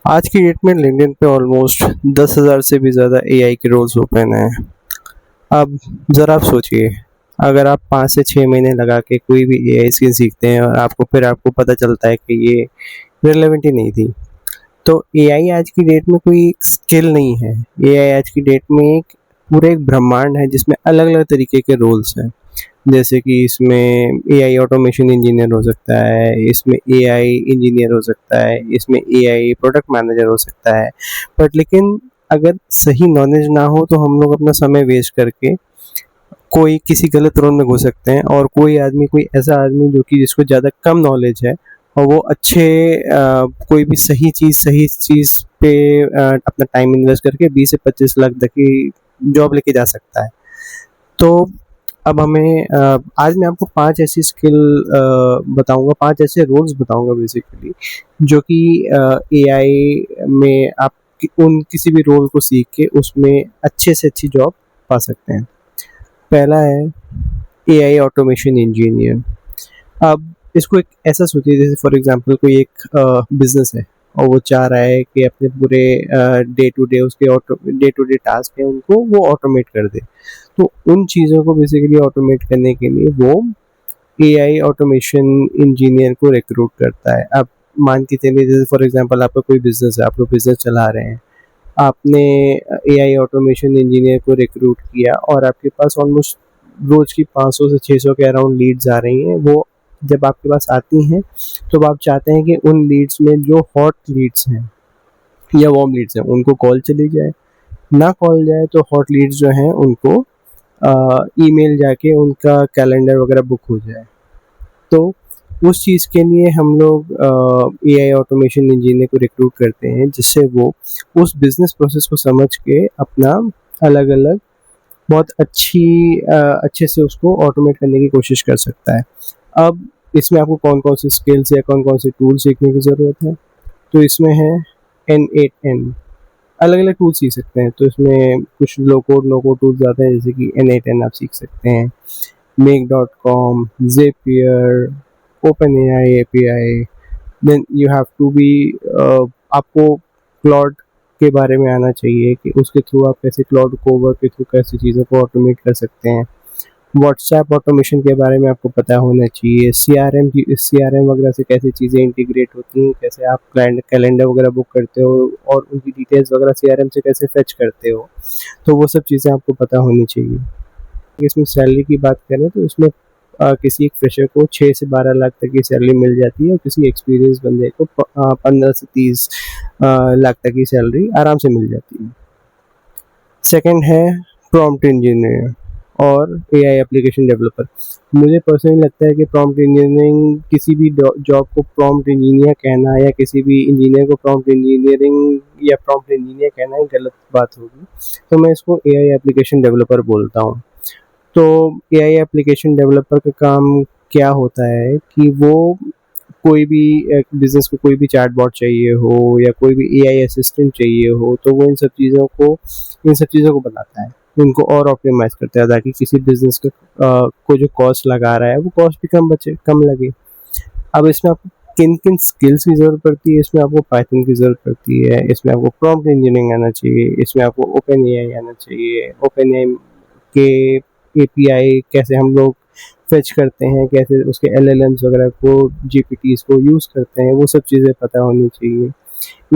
आज की डेट में लिंक्डइन पे ऑलमोस्ट 10,000 से भी ज़्यादा एआई के रोल्स ओपन हैं। अब ज़रा आप सोचिए, अगर आप 5 से 6 महीने लगा के कोई भी एआई स्किल सीखते हैं और आपको पता चलता है कि ये रिलेवेंट ही नहीं थी, तो एआई आज की डेट में कोई स्किल नहीं है। एआई आज की डेट में एक पूरा एक ब्रह्मांड है जिसमें अलग-अलग तरीके के रोल्स हैं। जैसे कि इसमें एआई ऑटोमेशन इंजीनियर हो सकता है, इसमें एआई इंजीनियर हो सकता है, इसमें एआई प्रोडक्ट मैनेजर हो सकता है। बट लेकिन अगर सही नॉलेज ना हो तो हम लोग अपना समय वेस्ट करके कोई किसी गलत रोल में घुस सकते हैं, और कोई ऐसा आदमी जो कि जिसको ज़्यादा कम नॉलेज है और वो कोई भी सही चीज़ पे अपना टाइम इन्वेस्ट करके 20 से 25 लाख तक की जॉब लेके जा सकता है। तो अब आज मैं आपको 5 ऐसी स्किल बताऊँगा, 5 ऐसे रोल्स बताऊँगा बेसिकली, जो कि एआई में आप उन किसी भी रोल को सीख के उसमें अच्छे से अच्छी जॉब पा सकते हैं। पहला है एआई ऑटोमेशन इंजीनियर। अब इसको एक ऐसा सोचिए, जैसे फॉर एग्जांपल कोई एक बिज़नेस है और वो चाह रहा है कि अपने पूरे डे टू डे टास्क हैं उनको वो ऑटोमेट कर दे। तो उन चीज़ों को बेसिकली ऑटोमेट करने के लिए वो एआई ऑटोमेशन इंजीनियर को रिक्रूट करता है। अब मान के चलिए, जैसे फॉर एग्जांपल आपका कोई बिज़नेस है, आप लोग बिज़नेस चला रहे हैं। आपने एआई ऑटोमेशन इंजीनियर को रिक्रूट किया और आपके पास ऑलमोस्ट रोज़ की 500 से 600 के अराउंड लीड्स आ रही हैं। वो जब आपके पास आती हैं तो आप चाहते हैं कि उन लीड्स में जो हॉट लीड्स हैं या वार्म लीड्स हैं उनको कॉल चली जाए, ना कॉल जाए तो हॉट लीड्स जो हैं उनको ईमेल जाके उनका कैलेंडर वगैरह बुक हो जाए। तो उस चीज़ के लिए हम लोग एआई ऑटोमेशन इंजीनियर को रिक्रूट करते हैं, जिससे वो उस बिज़नेस प्रोसेस को समझ के अपना अलग-अलग बहुत अच्छे से उसको ऑटोमेट करने की कोशिश कर सकता है। अब इसमें आपको कौन-कौन से स्किल्स या कौन-कौन से टूल सीखने की ज़रूरत है? तो इसमें है N8N। अलग-अलग टूल सीख सकते हैं, तो इसमें कुछ लो कोड, नो कोड टूल्स आते हैं, जैसे कि N8N आप सीख सकते हैं, make.com, Zapier, OpenAI API। Then you have to be आपको क्लॉड के बारे में आना चाहिए कि उसके थ्रू आप कैसे क्लाउड कोवर के थ्रू कैसे चीज़ों को ऑटोमेट कर सकते हैं। व्हाट्सएप ऑटोमेशन के बारे में आपको पता होना चाहिए। सीआरएम वगैरह से कैसे चीज़ें इंटीग्रेट होती हैं, कैसे आप कैलेंडर वगैरह बुक करते हो और उनकी डिटेल्स वगैरह सीआरएम से कैसे फेच करते हो, तो वो सब चीज़ें आपको पता होनी चाहिए। इसमें सैलरी की बात करें तो इसमें किसी एक फ्रेशर को 6 से 12 लाख तक की सैलरी मिल जाती है और किसी एक्सपीरियंस बंदे को 15 से 30 लाख तक की सैलरी आराम से मिल जाती है। सेकंड है प्रॉम्प्ट इंजीनियर और एआई एप्लीकेशन डेवलपर। मुझे पर्सनली लगता है कि प्रॉम्प्ट इंजीनियरिंग किसी भी जॉब को प्रॉम्प्ट इंजीनियर कहना या किसी भी इंजीनियर को प्रॉम्प्ट इंजीनियरिंग या प्रॉम्प्ट इंजीनियर कहना एक गलत बात होगी, तो मैं इसको एआई एप्लीकेशन डेवलपर बोलता हूँ। तो एआई एप्लीकेशन डेवलपर का काम क्या होता है कि वो कोई भी बिज़नेस को कोई भी चैटबॉट चाहिए हो या कोई भी एआई असिस्टेंट चाहिए हो, तो वो इन सब चीज़ों को बनाता है, उनको और ऑप्टिमाइज़ करता है ताकि किसी बिज़नेस को जो कॉस्ट लगा रहा है वो कॉस्ट भी कम लगे। अब इसमें आपको किन-किन स्किल्स की ज़रूरत पड़ती है, इसमें आपको पाइथन की ज़रूरत पड़ती है, इसमें आपको प्रॉम्प्ट इंजीनियरिंग आना चाहिए, इसमें आपको ओपनएआई आना चाहिए। ओपनएआई के एपीआई कैसे हम लोग फेच करते हैं, कैसे उसके एलएलएम्स वगैरह को जीपीटीज़ को यूज़ करते हैं, वो सब चीज़ें पता होनी चाहिए।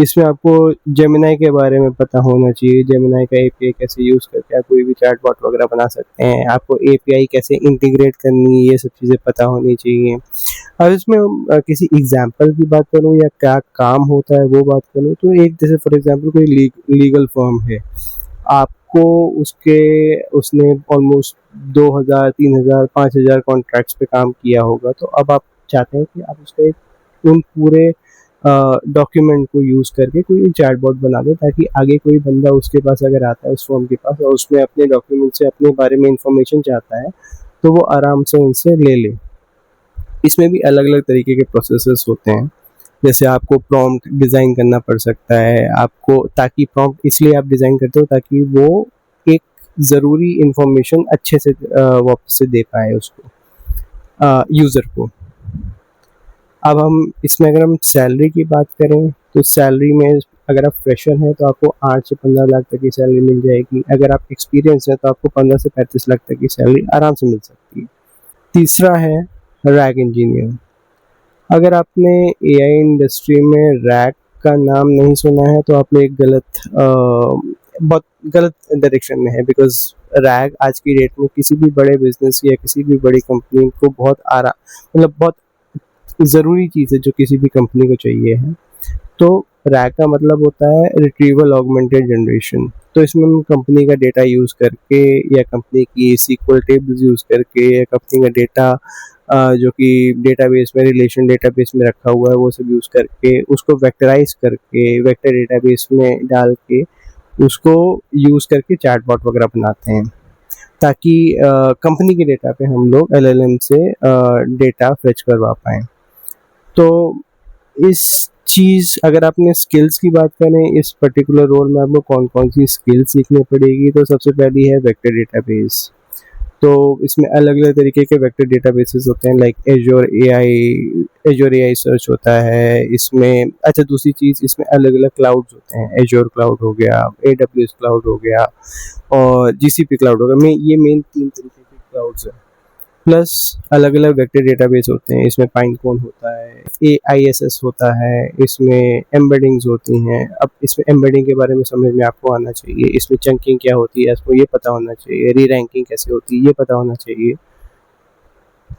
इसमें आपको जेमिनी के बारे में पता होना चाहिए, जेमिनी का एपीआई कैसे यूज़ करके आप कोई भी चैटबॉट वगैरह बना सकते हैं, आपको एपीआई कैसे इंटीग्रेट करनी है, ये सब चीज़ें पता होनी चाहिए। अब इसमें किसी एग्ज़ाम्पल की बात करूँ या क्या काम होता है वो बात करूँ, तो एक जैसे फॉर एग्ज़ाम्पल कोई लीगल फर्म है, आपको उसने ऑलमोस्ट 2000, 3000, 5000 कॉन्ट्रैक्ट्स पे काम किया होगा, तो अब आप चाहते हैं कि आप उसका एक उन पूरे डॉक्यूमेंट को यूज़ करके कोई एक चैटबॉट बना दें, ताकि आगे कोई बंदा उसके पास अगर आता है उस फर्म के पास और उसमें अपने डॉक्यूमेंट से अपने बारे में इंफॉर्मेशन चाहता है, तो वो आराम से उनसे ले ले। इसमें भी अलग-अलग तरीके के प्रोसेसेस होते हैं। जैसे आपको प्रॉम्प्ट डिज़ाइन करना पड़ सकता है, आपको ताकि प्रॉम्प्ट इसलिए आप डिज़ाइन करते हो ताकि वो एक ज़रूरी इन्फॉर्मेशन अच्छे से वापस से दे पाए उसको यूज़र को। अब हम इसमें अगर हम सैलरी की बात करें, तो सैलरी में अगर आप फ्रेशर हैं तो आपको 8 से 15 लाख तक की सैलरी मिल जाएगी। अगर आप एक्सपीरियंस हैं तो आपको 15 से 35 लाख तक की सैलरी आराम से मिल सकती है। तीसरा है रैक इंजीनियर। अगर आपने एआई इंडस्ट्री में रैक का नाम नहीं सुना है तो आप लोग एक बहुत गलत डायरेक्शन में है, बिकॉज रैक आज की डेट में किसी भी बड़े बिजनेस या किसी भी बड़ी कंपनी को बहुत मतलब बहुत ज़रूरी चीज़ है जो किसी भी कंपनी को चाहिए है। तो रैक का मतलब होता है रिट्रीवल ऑगमेंटेड जनरेशन। तो इसमें हम कंपनी का डेटा यूज़ करके या कंपनी की सीक्वल टेबल्स यूज़ करके या कंपनी का डेटा जो कि डेटाबेस में रिलेशन डेटाबेस में रखा हुआ है वो सब यूज़ करके उसको वेक्टराइज करके वेक्टर डेटाबेस में डाल के उसको यूज़ करके चैटबॉट वगैरह बनाते हैं, ताकि कंपनी के डेटा पे हम लोग एलएलएम से डेटा फेच करवा पाएँ। तो इस चीज़ अगर आपने स्किल्स की बात करें इस पर्टिकुलर रोल में आपको कौन-कौन सी स्किल सीखनी पड़ेगी, तो सबसे पहली है वेक्टर डेटाबेस। तो इसमें अलग-अलग तरीके के वेक्टर डेटाबेसेस होते हैं, लाइक एज़्योर एआई सर्च होता है इसमें। अच्छा, दूसरी चीज़ इसमें अलग-अलग क्लाउड्स होते हैं, एज़्योर क्लाउड हो गया, एडब्ल्यूएस क्लाउड हो गया और जीसीपी क्लाउड हो गया। ये मेन 3 तरीके के क्लाउड्स हैं। प्लस अलग-अलग वेक्टर डेटाबेस होते हैं, इसमें पाइनकोन होता है, एआईएसएस होता है, इसमें एम्बेडिंग्स होती हैं। अब इसमें एम्बेडिंग के बारे में समझ में आपको आना चाहिए, इसमें चंकिंग क्या होती है आपको ये पता होना चाहिए, री-रैंकिंग कैसे होती है ये पता होना चाहिए।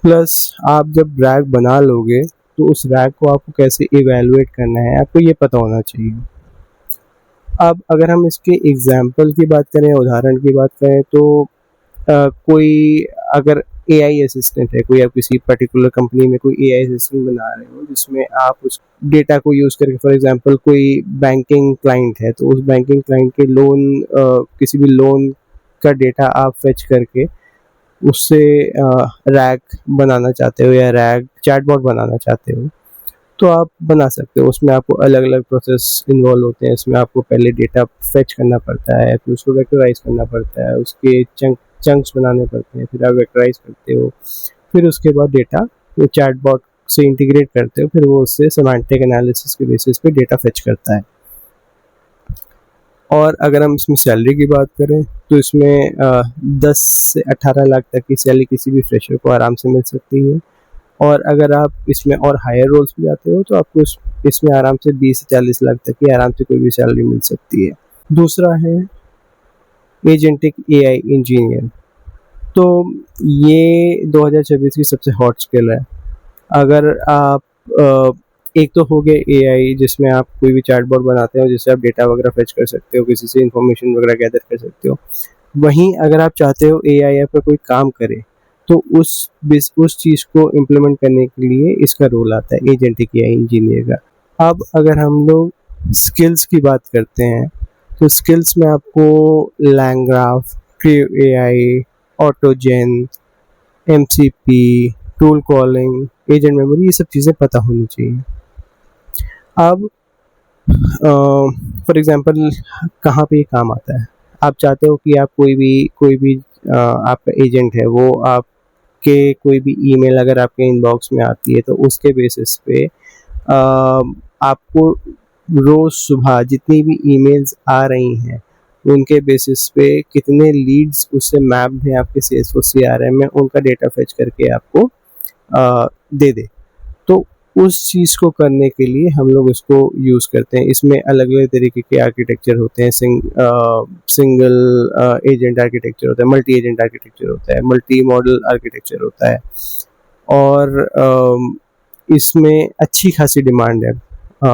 प्लस आप जब रैक बना लोगे तो उस रैक को आपको कैसे इवैल्यूएट करना है आपको ये पता होना चाहिए। अब अगर हम इसके एग्ज़ाम्पल की बात करें, उदाहरण की बात करें तो कोई अगर एआई असिस्टेंट है, कोई आप किसी पर्टिकुलर कंपनी में कोई एआई असिस्टेंट बना रहे हो जिसमें आप उस डेटा को यूज़ करके, फॉर एग्जांपल कोई बैंकिंग क्लाइंट है तो उस बैंकिंग क्लाइंट के किसी भी लोन का डेटा आप फेच करके उससे रैक बनाना चाहते हो या रैक चैटबॉट बनाना चाहते हो तो आप बना सकते हो। उसमें आपको अलग-अलग प्रोसेस इन्वॉल्व होते हैं। इसमें आपको पहले डेटा फेच करना पड़ता है, फिर उसको वेक्टराइज़ करना पड़ता है, उसके चंक्स बनाने पड़ते हैं, फिर आप वेक्टराइज़ करते हो, फिर उसके बाद डेटा वो चैटबॉट से इंटीग्रेट करते हो, फिर वो उससे सेमांटिक एनालिसिस के बेसिस पे डेटा फेच करता है। और अगर हम इसमें सैलरी की बात करें तो इसमें 10 से 18 लाख तक की सैलरी किसी भी फ्रेशर को आराम से मिल सकती है। और अगर आप इसमें और हायर रोल्स पे जाते हो तो आपको इसमें आराम से 20 से 40 लाख तक की आराम से कोई भी सैलरी मिल सकती है। दूसरा है एजेंटिक एआई इंजीनियर। तो ये 2026 की सबसे हॉट स्किल है। अगर आप एक तो हो गया एआई जिसमें आप कोई भी चैटबॉट बनाते हो जिससे आप डेटा वगैरह फेच कर सकते हो, किसी से इन्फॉर्मेशन वगैरह गैदर कर सकते हो। वहीं अगर आप चाहते हो एआई आप पे कोई काम करे तो उस चीज़ को इम्प्लीमेंट करने के लिए इसका रोल आता है एजेंटिक एआई इंजीनियर का। अब अगर हम लोग स्किल्स की बात करते हैं तो स्किल्स में आपको LangGraph, Crew AI, AutoGen, MCP, tool calling, agent memory ये सब चीज़ें पता होनी चाहिए। अब फॉर एग्जांपल कहाँ पे ये काम आता है, आप चाहते हो कि आप कोई भी आपका एजेंट है वो आपके कोई भी ईमेल अगर आपके इनबॉक्स में आती है तो उसके बेसिस पे आपको रोज़ सुबह जितनी भी ईमेल्स आ रही हैं उनके बेसिस पे कितने लीड्स उससे मैप्ड हैं आपके सेल्सफोर्स सीआरएम में, उनका डेटा फेच करके आपको दे दे। तो उस चीज़ को करने के लिए हम लोग इसको यूज़ करते हैं। इसमें अलग-अलग तरीके के आर्किटेक्चर होते हैं, सिंगल एजेंट आर्किटेक्चर होता है, मल्टी एजेंट आर्किटेक्चर होता है, मल्टी मॉडल आर्किटेक्चर होता है और इसमें अच्छी खासी डिमांड है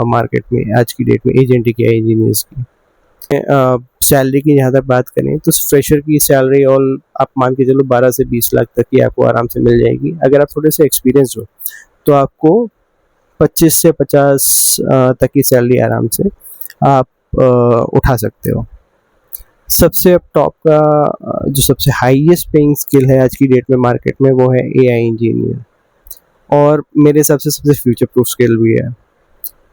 मार्केट में आज की डेट में एजेंटिक एआई इंजीनियर्स की। सैलरी की जहाँ तक बात करें तो फ्रेशर की सैलरी ऑल आप मान के चलो 12 से 20 लाख तक की आपको आराम से मिल जाएगी। अगर आप थोड़े से एक्सपीरियंस हो तो आपको 25 से 50 तक की सैलरी आराम से आप उठा सकते हो। सबसे अब टॉप का जो सबसे हाईएस्ट पेइंग स्किल है आज की डेट में मार्केट में वो है एआई इंजीनियर, और मेरे हिसाब से सबसे फ्यूचर प्रूफ स्किल भी है,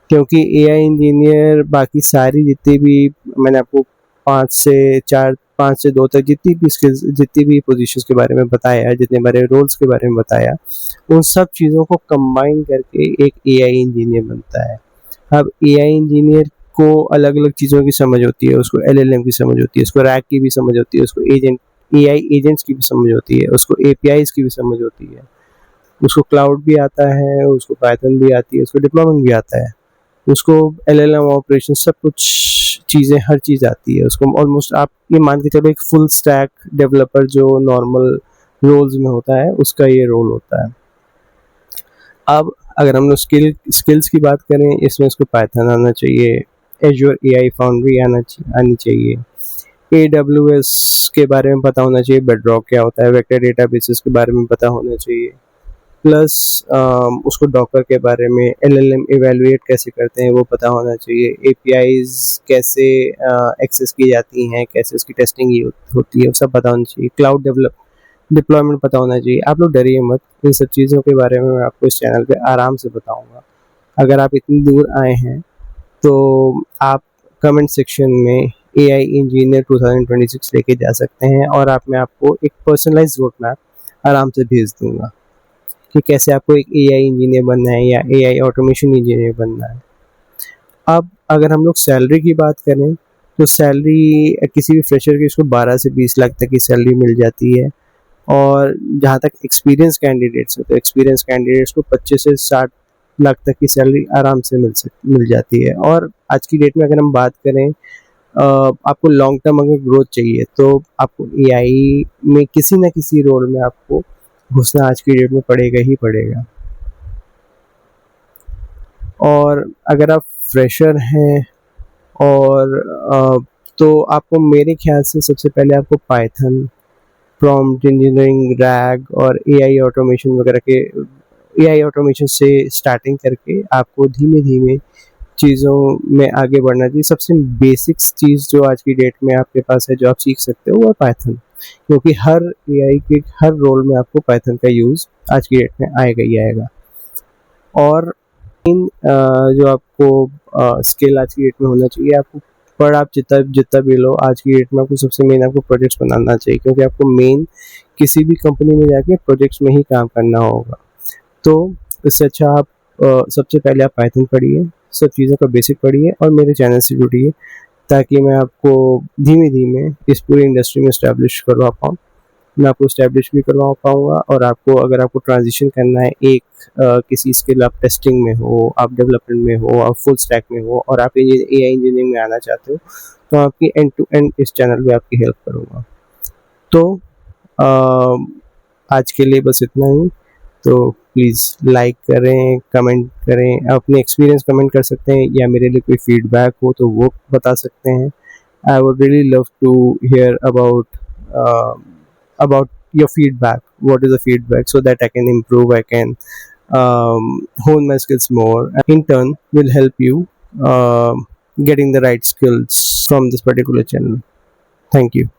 क्योंकि एआई इंजीनियर बाकी सारी जितनी भी मैंने आपको 5 से 2 तक जितनी भी स्किल्स जितनी भी पोजीशंस के बारे में बताया, जितने बारे रोल्स के बारे में बताया, उन सब चीज़ों को कंबाइन करके एक एआई इंजीनियर बनता है। अब एआई इंजीनियर को अलग अलग चीज़ों की समझ होती है, उसको LLM की समझ होती है, उसको रैग की भी समझ होती है, उसको AI एजेंट्स की भी समझ होती है, उसको APIs की भी समझ होती है, उसको क्लाउड भी आता है, उसको पाइथन भी आती है, उसको डिप्लॉयमेंट भी आता है, उसको LLM ऑपरेशन सब कुछ चीज़ें, हर चीज़ आती है उसको। ऑलमोस्ट आप ये मान के चलो एक फुल स्टैक डेवलपर जो नॉर्मल रोल्स में होता है, उसका ये रोल होता है। अब अगर हम लोग स्किल्स की बात करें, इसमें इसको पाइथन आना चाहिए, एज्योर AI फाउंड्री आनी चाहिए, AWS के बारे में पता होना चाहिए, बेडरॉक क्या होता है, वेक्टर डेटाबेसेस के बारे में पता होना चाहिए, प्लस उसको डॉकर के बारे में, LLM इवेलुएट कैसे करते हैं वो पता होना चाहिए, APIs कैसे एक्सेस की जाती हैं, कैसे उसकी टेस्टिंग होती है, वो सब पता होना चाहिए, क्लाउड डिप्लॉयमेंट पता होना चाहिए। आप लोग डरिए मत, इन सब चीज़ों के बारे में मैं आपको इस चैनल पे आराम से बताऊंगा। अगर आप इतनी दूर आए हैं तो आप कमेंट सेक्शन में AI इंजीनियर 2026 लेके जा सकते हैं, और मैं आपको एक पर्सनलाइज्ड रोड मैप आराम से भेज दूंगा कि कैसे आपको एक AI इंजीनियर बनना है या AI ऑटोमेशन इंजीनियर बनना है। अब अगर हम लोग सैलरी की बात करें, तो सैलरी किसी भी फ्रेशर की उसको 12 से 20 लाख तक की सैलरी मिल जाती है, और जहाँ तक एक्सपीरियंस कैंडिडेट्स है, तो एक्सपीरियंस कैंडिडेट्स को 25 से 60 लाख तक की सैलरी आराम से मिल जाती है। और आज की डेट में अगर हम बात करें, आपको लॉन्ग टर्म अगर ग्रोथ चाहिए तो आपको AI में किसी न किसी रोल में आपको घुसना आज की डेट में पड़ेगा ही पड़ेगा। और अगर आप फ्रेशर हैं और तो आपको मेरे ख्याल से सबसे पहले आपको पाइथन, प्रॉम्प्ट इंजीनियरिंग, रैग और AI ऑटोमेशन वगैरह के AI ऑटोमेशन से स्टार्टिंग करके आपको धीमे धीमे चीज़ों में आगे बढ़ना चाहिए। सबसे बेसिक्स चीज़ जो आज की डेट में आपके पास है, जो आप सीख सकते हो, वो है पाइथन, क्योंकि हर AI के हर रोल में आपको पाइथन का यूज़ आज की डेट में आएगा ही आएगा। और इन जो आपको स्किल आज की डेट में होना चाहिए, आपको पर आप जितना जितना भी लो आज की डेट में, आपको सबसे मेन आपको प्रोजेक्ट्स बनाना चाहिए, क्योंकि आपको मेन किसी भी कंपनी में जाके प्रोजेक्ट्स में ही काम करना होगा। तो इससे अच्छा आप सबसे पहले आप पाइथन पढ़िए, सब चीज़ों का बेसिक पढ़िए, और मेरे चैनल से जुड़िए, ताकि मैं आपको धीमे धीमे इस पूरी इंडस्ट्री में इस्टेब्लिश करवा पाऊँ। मैं आपको इस्टेब्लिश भी करवा पाऊँगा, और आपको अगर आपको ट्रांजिशन करना है एक किसी स्किल, आप टेस्टिंग में हो, आप डेवलपमेंट में हो, आप फुल स्टैक में हो, और आप AI इंजीनियरिंग में आना चाहते हो, तो आपकी एंड टू एंड इस चैनल पे आपकी हेल्प करूँगा। तो आज के लिए बस इतना ही। तो प्लीज़ लाइक करें, कमेंट करें, अपने एक्सपीरियंस कमेंट कर सकते हैं, या मेरे लिए कोई फीडबैक हो तो वो बता सकते हैं। I would really love to hear about your feedback. What is the feedback, so that I can improve, I can hone my skills more, in turn will help you getting the right skills from this particular channel. Thank you.